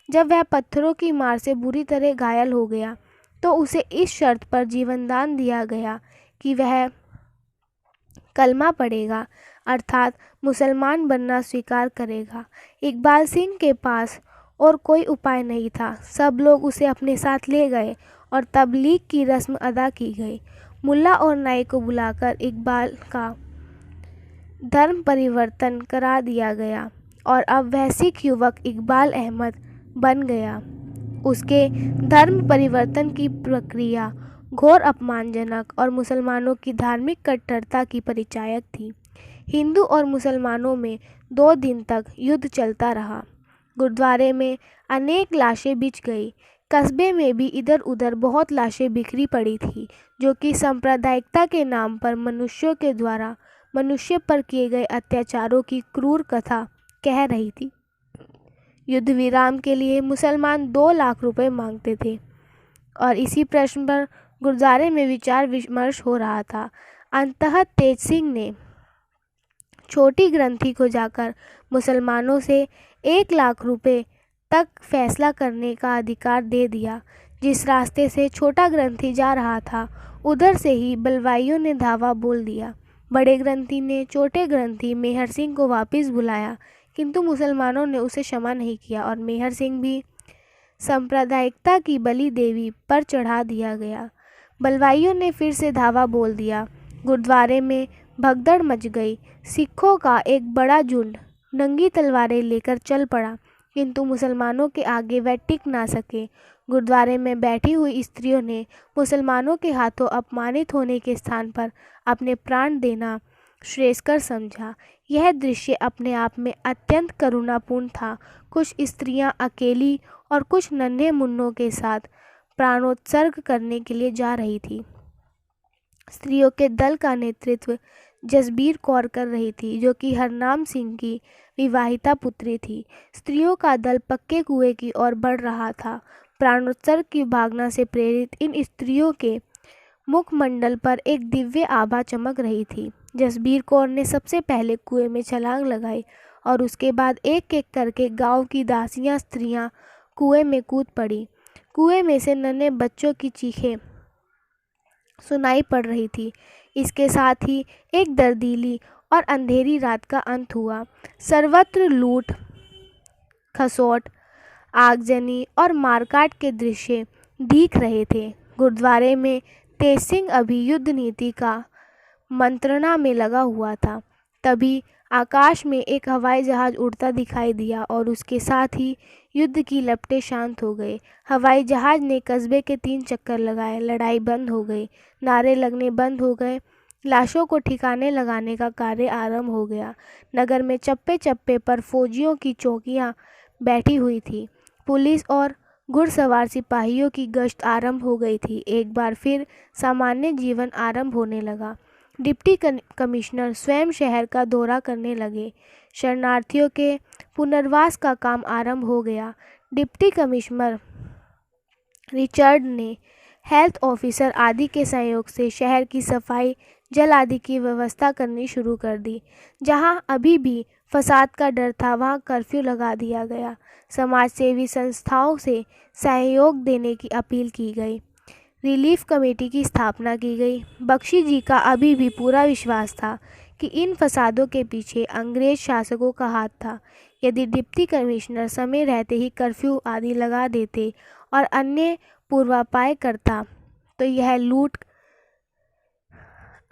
S1: जब वह पत्थरों की मार से बुरी तरह घायल हो गया तो उसे इस शर्त पर जीवनदान दिया गया कि वह कलमा पढ़ेगा, अर्थात मुसलमान बनना स्वीकार करेगा। इकबाल सिंह के पास और कोई उपाय नहीं था। सब लोग उसे अपने साथ ले गए और तबलीग की रस्म अदा की गई। मुल्ला और नाई को बुलाकर इकबाल का धर्म परिवर्तन करा दिया गया और अब वह सिख युवक इकबाल अहमद बन गया। उसके धर्म परिवर्तन की प्रक्रिया घोर अपमानजनक और मुसलमानों की धार्मिक कट्टरता की परिचायक थी। हिंदू और मुसलमानों में 2 दिन तक युद्ध चलता रहा। गुरुद्वारे में अनेक लाशें बिछ गई। कस्बे में भी इधर उधर बहुत लाशें बिखरी पड़ी थी, जो कि सांप्रदायिकता के नाम पर मनुष्यों के द्वारा मनुष्य पर किए गए अत्याचारों की क्रूर कथा कह रही थी। युद्ध विराम के लिए मुसलमान 2 लाख रुपए मांगते थे और इसी प्रश्न पर गुरुद्वारे में विचार विमर्श हो रहा था। अंततः तेज सिंह ने छोटी ग्रंथि को जाकर मुसलमानों से 1 लाख रुपए तक फैसला करने का अधिकार दे दिया। जिस रास्ते से छोटा ग्रंथि जा रहा था उधर से ही बलवाइयों ने धावा बोल दिया। बड़े ग्रंथि ने छोटे ग्रंथि मेहर सिंह को वापस बुलाया, किंतु मुसलमानों ने उसे क्षमा नहीं किया और मेहर सिंह भी सांप्रदायिकता की बलि देवी पर चढ़ा दिया गया। बलवाइयों ने फिर से धावा बोल दिया। गुरुद्वारे में भगदड़ मच गई। सिखों का एक बड़ा झुंड नंगी तलवारें लेकर चल पड़ा, किंतु मुसलमानों के आगे वह टिक ना सके। गुरुद्वारे में बैठी हुई स्त्रियों ने मुसलमानों के हाथों अपमानित होने के स्थान पर अपने प्राण देना श्रेयस्कर समझा। यह दृश्य अपने आप में अत्यंत करुणापूर्ण था। कुछ स्त्रियां अकेली और कुछ नन्हे मुन्नों के साथ प्राणोत्सर्ग करने के लिए जा रही थी। स्त्रियों के दल का नेतृत्व जसबीर कौर कर रही थी, जो कि हरनाम सिंह की विवाहिता पुत्री थी। स्त्रियों का दल पक्के कुएं की ओर बढ़ रहा था। प्राणोत्सर्ग की भावना से प्रेरित इन स्त्रियों के मुखमंडल पर एक दिव्य आभा चमक रही थी। जसबीर कौर ने सबसे पहले कुएं में छलांग लगाई और उसके बाद एक एक करके गांव की दासियां स्त्रियां कुएं में कूद पड़ी। कुएं में से नन्हे बच्चों की चीखें सुनाई पड़ रही थी। इसके साथ ही एक दर्दीली और अंधेरी रात का अंत हुआ। सर्वत्र लूट खसोट, आगजनी और मारकाट के दृश्य दिख रहे थे। गुरुद्वारे में तेज सिंह अभी युद्ध नीति का मंत्रणा में लगा हुआ था। तभी आकाश में एक हवाई जहाज उड़ता दिखाई दिया और उसके साथ ही युद्ध की लपटें शांत हो गए। हवाई जहाज ने कस्बे के 3 चक्कर लगाए। लड़ाई बंद हो गई। नारे लगने बंद हो गए। लाशों को ठिकाने लगाने का कार्य आरंभ हो गया। नगर में चप्पे चप्पे पर फौजियों की चौकियां बैठी हुई थी। पुलिस और घुड़सवार सिपाहियों की गश्त आरंभ हो गई थी। एक बार फिर सामान्य जीवन आरंभ होने लगा। डिप्टी कमिश्नर स्वयं शहर का दौरा करने लगे। शरणार्थियों के पुनर्वास का काम आरंभ हो गया। डिप्टी कमिश्नर रिचर्ड ने हेल्थ ऑफिसर आदि के सहयोग से शहर की सफाई, जल आदि की व्यवस्था करनी शुरू कर दी। जहां अभी भी फसाद का डर था वहां कर्फ्यू लगा दिया गया। समाज सेवी संस्थाओं से सहयोग देने की अपील की गई। रिलीफ कमेटी की स्थापना की गई। बख्शी जी का अभी भी पूरा विश्वास था कि इन फसादों के पीछे अंग्रेज शासकों का हाथ था। यदि डिप्टी कमिश्नर समय रहते ही कर्फ्यू आदि लगा देते और अन्य पूर्वापाय करता तो यह लूट,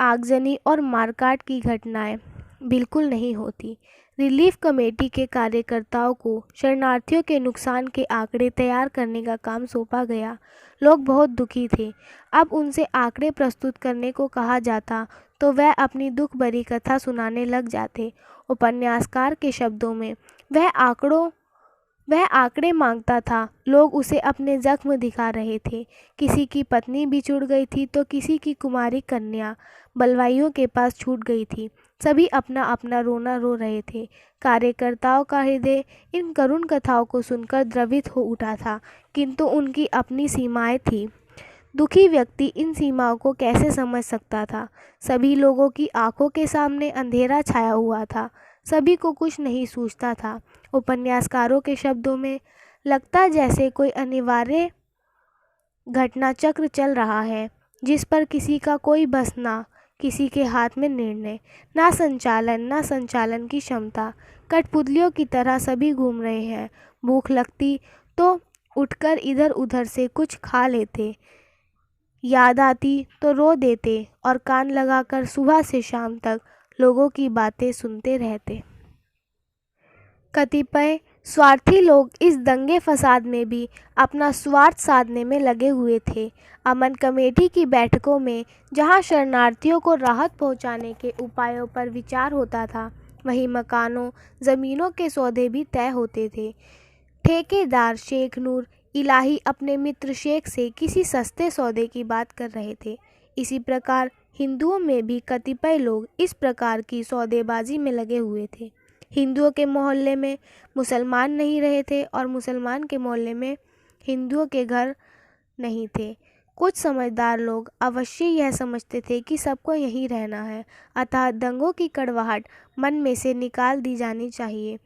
S1: आगजनी और मारकाट की घटनाएं बिल्कुल नहीं होती। रिलीफ कमेटी के कार्यकर्ताओं को शरणार्थियों के नुकसान के आंकड़े तैयार करने का काम सौंपा गया। लोग बहुत दुखी थे। अब उनसे आंकड़े प्रस्तुत करने को कहा जाता तो वह अपनी दुख भरी कथा सुनाने लग जाते। उपन्यासकार के शब्दों में वह आंकड़े मांगता था। लोग उसे अपने जख्म दिखा रहे थे। किसी की पत्नी बिछुड़ गई थी तो किसी की कुमारी कन्या बलवाइयों के पास छूट गई थी। सभी अपना अपना रोना रो रहे थे। कार्यकर्ताओं का हृदय इन करुण कथाओं को सुनकर द्रवित हो उठा था, किंतु उनकी अपनी सीमाएं थी। दुखी व्यक्ति इन सीमाओं को कैसे समझ सकता था। सभी लोगों की आंखों के सामने अंधेरा छाया हुआ था। सभी को कुछ नहीं सूझता था। उपन्यासकारों के शब्दों में लगता जैसे कोई अनिवार्य घटना चक्र चल रहा है, जिस पर किसी का कोई बस ना, किसी के हाथ में निर्णय, ना संचालन की क्षमता। कठपुतलियों की तरह सभी घूम रहे हैं। भूख लगती तो उठकर इधर उधर से कुछ खा लेते, याद आती तो रो देते और कान लगाकर सुबह से शाम तक लोगों की बातें सुनते रहते। कतिपय स्वार्थी लोग इस दंगे फसाद में भी अपना स्वार्थ साधने में लगे हुए थे। अमन कमेटी की बैठकों में जहां शरणार्थियों को राहत पहुंचाने के उपायों पर विचार होता था, वहीं मकानों, ज़मीनों के सौदे भी तय होते थे। ठेकेदार शेख नूर इलाही अपने मित्र शेख से किसी सस्ते सौदे की बात कर रहे थे। इसी प्रकार हिंदुओं में भी कतिपय लोग इस प्रकार की सौदेबाजी में लगे हुए थे। हिंदुओं के मोहल्ले में मुसलमान नहीं रहे थे और मुसलमान के मोहल्ले में हिंदुओं के घर नहीं थे। कुछ समझदार लोग अवश्य यह समझते थे कि सबको यहीं रहना है, अतः दंगों की कड़वाहट मन में से निकाल दी जानी चाहिए।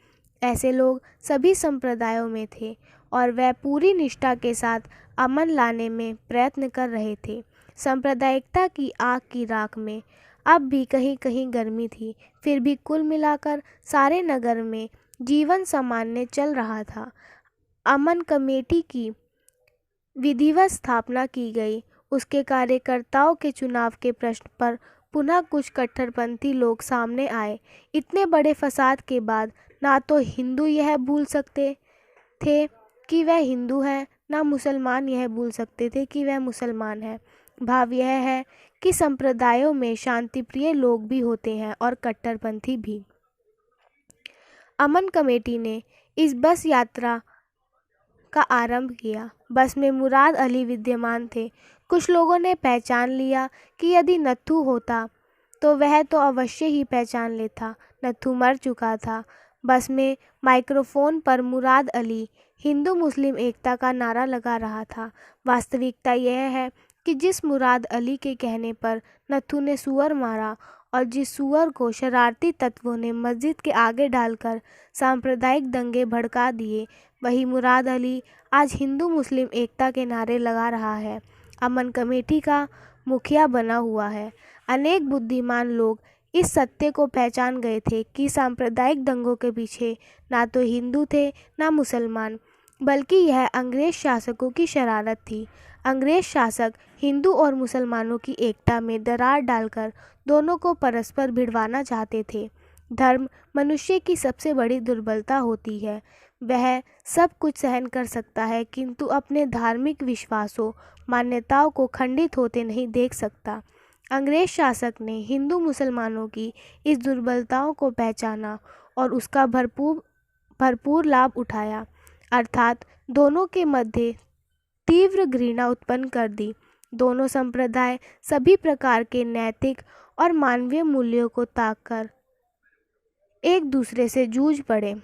S1: ऐसे लोग सभी संप्रदायों में थे और वह पूरी निष्ठा के साथ अमन लाने में प्रयत्न कर रहे थे। सांप्रदायिकता की आग की राख में अब भी कहीं कहीं गर्मी थी, फिर भी कुल मिलाकर सारे नगर में जीवन सामान्य चल रहा था। अमन कमेटी की विधिवत स्थापना की गई। उसके कार्यकर्ताओं के चुनाव के प्रश्न पर पुनः कुछ कट्टरपंथी लोग सामने आए। इतने बड़े फसाद के बाद ना तो हिंदू यह भूल सकते थे कि वह हिंदू है, ना मुसलमान यह भूल सकते थे कि वह मुसलमान है। भाव यह है कि संप्रदायों में शांतिप्रिय लोग भी होते हैं और कट्टरपंथी भी। अमन कमेटी ने इस बस यात्रा का आरंभ किया। बस में मुराद अली विद्यमान थे। कुछ लोगों ने पहचान लिया कि यदि नत्थू होता तो वह तो अवश्य ही पहचान लेता। नत्थू मर चुका था। बस में माइक्रोफोन पर मुराद अली हिंदू मुस्लिम एकता का नारा लगा रहा था। वास्तविकता यह है कि जिस मुराद अली के कहने पर नत्थू ने सूअर मारा और जिस सूअर को शरारती तत्वों ने मस्जिद के आगे डालकर सांप्रदायिक दंगे भड़का दिए, वही मुराद अली आज हिंदू मुस्लिम एकता के नारे लगा रहा है, अमन कमेटी का मुखिया बना हुआ है। अनेक बुद्धिमान लोग इस सत्य को पहचान गए थे कि सांप्रदायिक दंगों के पीछे ना तो हिंदू थे ना मुसलमान, बल्कि यह अंग्रेज शासकों की शरारत थी। अंग्रेज शासक हिंदू और मुसलमानों की एकता में दरार डालकर दोनों को परस्पर भिड़वाना चाहते थे। धर्म मनुष्य की सबसे बड़ी दुर्बलता होती है। वह सब कुछ सहन कर सकता है किंतु अपने धार्मिक विश्वासों मान्यताओं को खंडित होते नहीं देख सकता। अंग्रेज शासक ने हिंदू मुसलमानों की इस दुर्बलताओं को पहचाना और उसका भरपूर लाभ उठाया, अर्थात दोनों के मध्य तीव्र घृणा उत्पन्न कर दी। दोनों संप्रदाय सभी प्रकार के नैतिक और मानवीय मूल्यों को त्याग कर एक दूसरे से जूझ पड़े।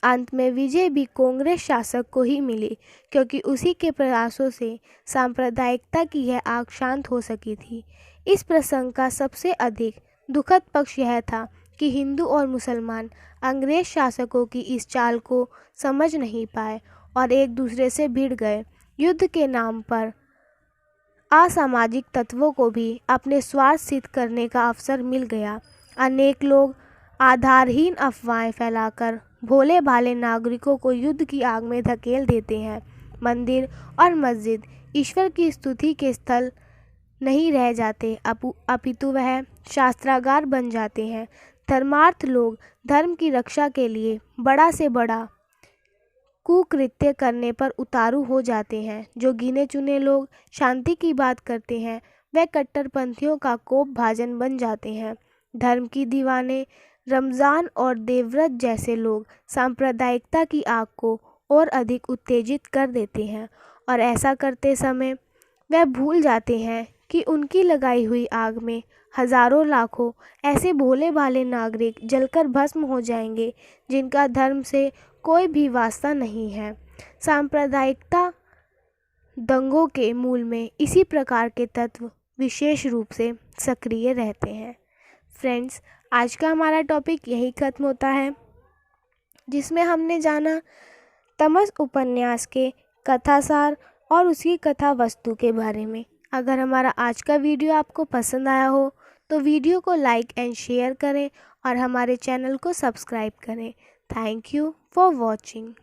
S1: अंत में विजय भी कांग्रेस शासक को ही मिली, क्योंकि उसी के प्रयासों से सांप्रदायिकता की यह आग शांत हो सकी थी। इस प्रसंग का सबसे अधिक दुखद पक्ष यह था कि हिंदू और मुसलमान अंग्रेज शासकों की इस चाल को समझ नहीं पाए और एक दूसरे से भिड़ गए। युद्ध के नाम पर असामाजिक तत्वों को भी अपने स्वार्थ सिद्ध करने का अवसर मिल गया। अनेक लोग आधारहीन अफवाहें फैलाकर भोले भाले नागरिकों को युद्ध की आग में धकेल देते हैं। मंदिर और मस्जिद ईश्वर की स्तुति के स्थल नहीं रह जाते, अपितु वह शास्त्रागार बन जाते हैं। धर्मार्थ लोग धर्म की रक्षा के लिए बड़ा से बड़ा कुकृत्य करने पर उतारू हो जाते हैं। जो गिने चुने लोग शांति की बात करते हैं वह कट्टरपंथियों का कोप भाजन बन जाते हैं। धर्म की दीवाने रमज़ान और देवव्रत जैसे लोग सांप्रदायिकता की आग को और अधिक उत्तेजित कर देते हैं और ऐसा करते समय वह भूल जाते हैं कि उनकी लगाई हुई आग में हजारों लाखों ऐसे भोले भाले नागरिक जलकर भस्म हो जाएंगे जिनका धर्म से कोई भी वास्ता नहीं है। सांप्रदायिकता दंगों के मूल में इसी प्रकार के तत्व विशेष रूप से सक्रिय रहते हैं। फ्रेंड्स, आज का हमारा टॉपिक यही खत्म होता है, जिसमें हमने जाना तमस उपन्यास के कथासार और उसकी कथा वस्तु के बारे में। अगर हमारा आज का वीडियो आपको पसंद आया हो तो वीडियो को लाइक एंड शेयर करें और हमारे चैनल को सब्सक्राइब करें। Thank you for watching.